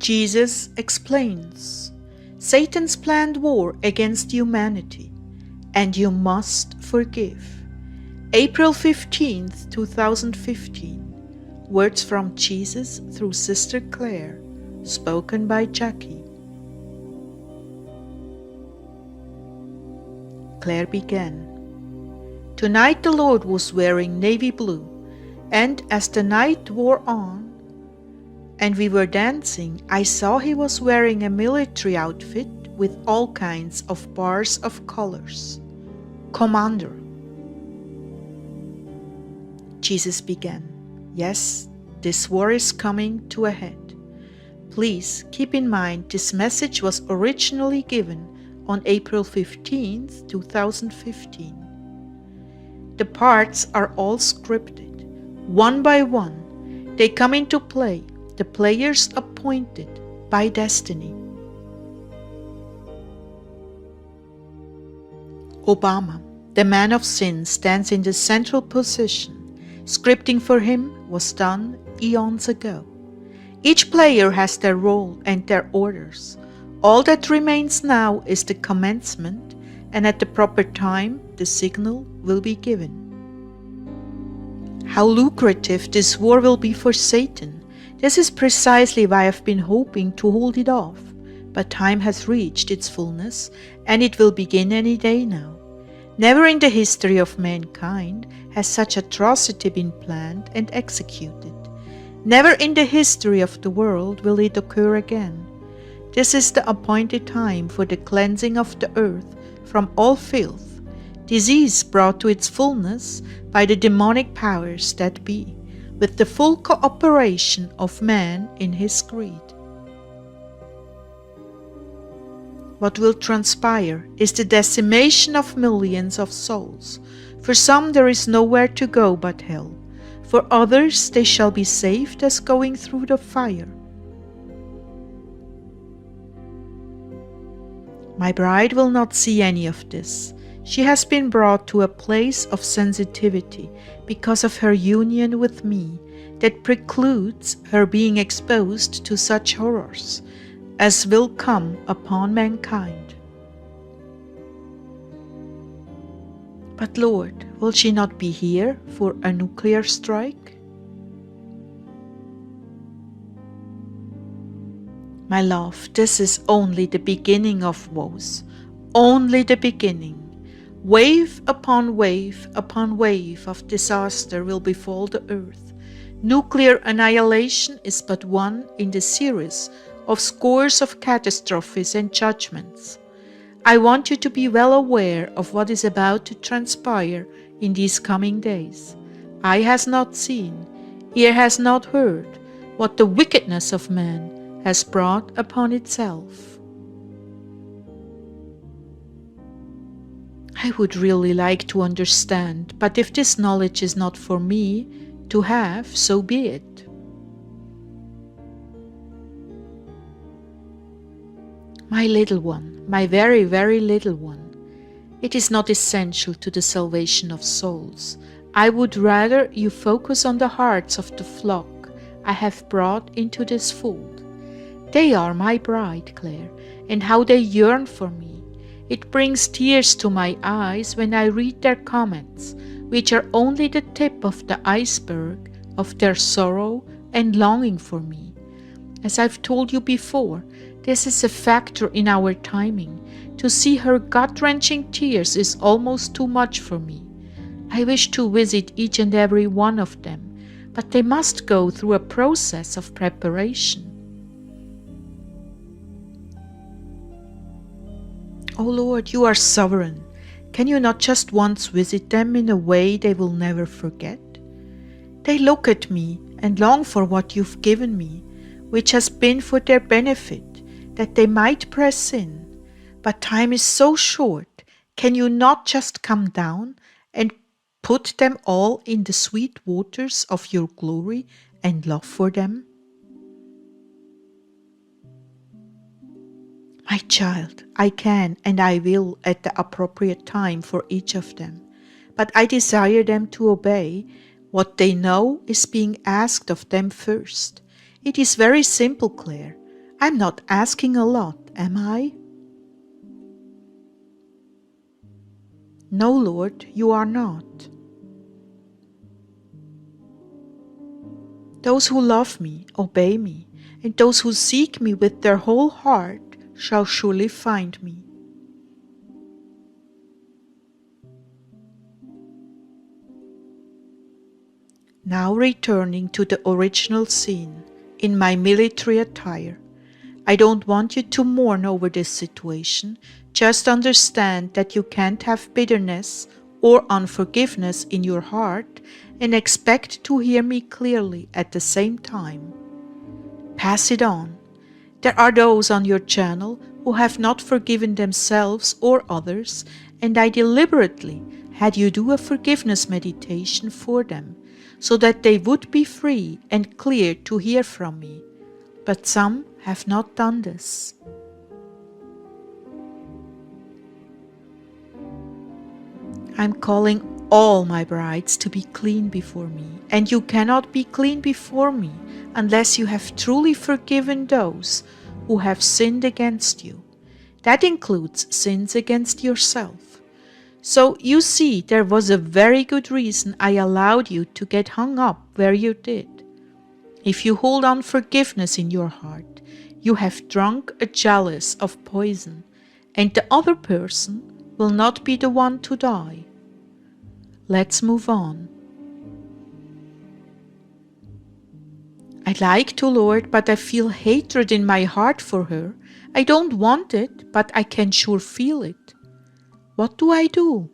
Jesus explains Satan's planned war against humanity, and you must forgive. April 15th, 2015. Words from Jesus through Sister Clare, spoken by Jackie. Clare began. Tonight the Lord was wearing navy blue, and as the night wore on, and we were dancing, I saw he was wearing a military outfit with all kinds of bars of colors. Commander. Jesus began. Yes, this war is coming to a head. Please keep in mind this message was originally given on April 15th, 2015. The parts are all scripted. One by one, they come into play, the players appointed by destiny. Obama, the man of sin, stands in the central position. Scripting for him was done eons ago. Each player has their role and their orders. All that remains now is the commencement, and at the proper time the signal will be given. How lucrative this war will be for Satan. This is precisely why I've been hoping to hold it off, but time has reached its fullness, and it will begin any day now. Never in the history of mankind has such atrocity been planned and executed. Never in the history of the world will it occur again. This is the appointed time for the cleansing of the earth from all filth, disease brought to its fullness by the demonic powers that be, with the full cooperation of man in his greed. What will transpire is the decimation of millions of souls. For some there is nowhere to go but hell. For others they shall be saved as going through the fire. My bride will not see any of this. She has been brought to a place of sensitivity because of her union with me that precludes her being exposed to such horrors as will come upon mankind. But Lord, will she not be here for a nuclear strike? My love, this is only the beginning of woes, only the beginning. Wave upon wave of disaster will befall the earth. Nuclear annihilation is but one in the series of scores of catastrophes and judgments. I want you to be well aware of what is about to transpire in these coming days. Eye has not seen, ear has not heard, what the wickedness of man has brought upon itself. I would really like to understand, but if this knowledge is not for me to have, so be it. My little one, my very, very little one, it is not essential to the salvation of souls. I would rather you focus on the hearts of the flock I have brought into this fold. They are my bride, Clare, and how they yearn for me. It brings tears to my eyes when I read their comments, which are only the tip of the iceberg of their sorrow and longing for me. As I've told you before, this is a factor in our timing. To see her gut-wrenching tears is almost too much for me. I wish to visit each and every one of them, but they must go through a process of preparation. Oh Lord, you are sovereign. Can you not just once visit them in a way they will never forget? They look at me and long for what you've given me, which has been for their benefit, that they might press in. But time is so short. Can you not just come down and put them all in the sweet waters of your glory and love for them? My child, I can and I will at the appropriate time for each of them, but I desire them to obey what they know is being asked of them first. It is very simple, Clare. I'm not asking a lot, am I? No, Lord, you are not. Those who love me obey me, and those who seek me with their whole heart shall surely find me. Now returning to the original scene, in my military attire, I don't want you to mourn over this situation. Just understand that you can't have bitterness or unforgiveness in your heart and expect to hear me clearly at the same time. Pass it on. There are those on your channel who have not forgiven themselves or others, and I deliberately had you do a forgiveness meditation for them, so that they would be free and clear to hear from me. But some have not done this. I'm calling all my brides to be clean before me, and you cannot be clean before me unless you have truly forgiven those who have sinned against you. That includes sins against yourself. So you see, there was a very good reason I allowed you to get hung up where you did. If you hold unforgiveness in your heart, you have drunk a chalice of poison, and the other person will not be the one to die. Let's move on. I like to, Lord, but I feel hatred in my heart for her. I don't want it, but I can sure feel it. What do I do?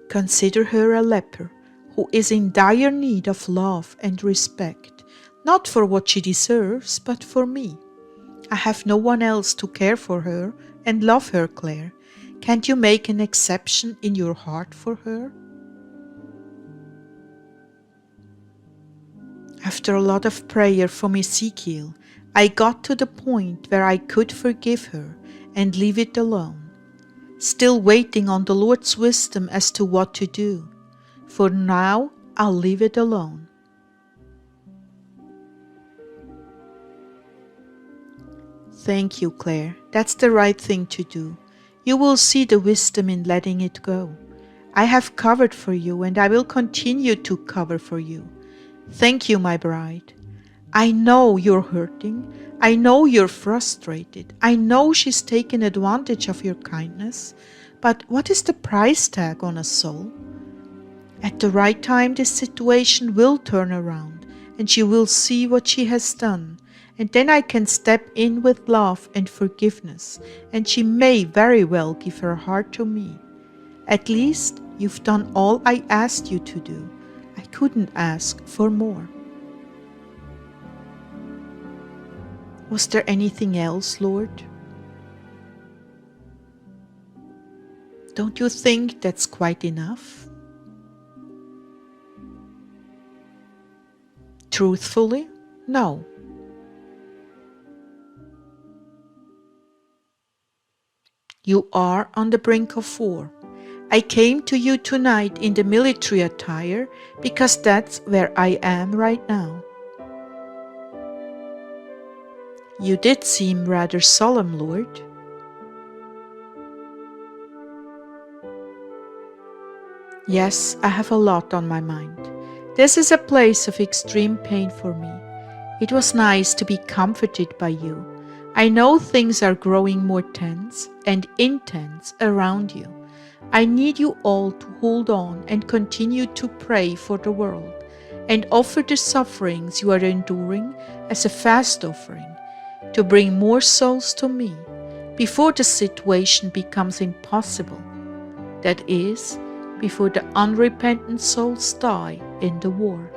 Consider her a leper who is in dire need of love and respect, not for what she deserves, but for me. I have no one else to care for her and love her, Clare. Can't you make an exception in your heart for her? After a lot of prayer from Ezekiel, I got to the point where I could forgive her and leave it alone, still waiting on the Lord's wisdom as to what to do. For now, I'll leave it alone. Thank you, Clare. That's the right thing to do. You will see the wisdom in letting it go. I have covered for you, and I will continue to cover for you. Thank you, my bride. I know you're hurting. I know you're frustrated. I know she's taken advantage of your kindness. But what is the price tag on a soul? At the right time, this situation will turn around, and she will see what she has done. And then I can step in with love and forgiveness, and she may very well give her heart to me. At least you've done all I asked you to do. I couldn't ask for more. Was there anything else, Lord? Don't you think that's quite enough? Truthfully, no. You are on the brink of war. I came to you tonight in the military attire because that's where I am right now. You did seem rather solemn, Lord. Yes, I have a lot on my mind. This is a place of extreme pain for me. It was nice to be comforted by you. I know things are growing more tense and intense around you. I need you all to hold on and continue to pray for the world and offer the sufferings you are enduring as a fast offering to bring more souls to me before the situation becomes impossible. That is, before the unrepentant souls die in the war.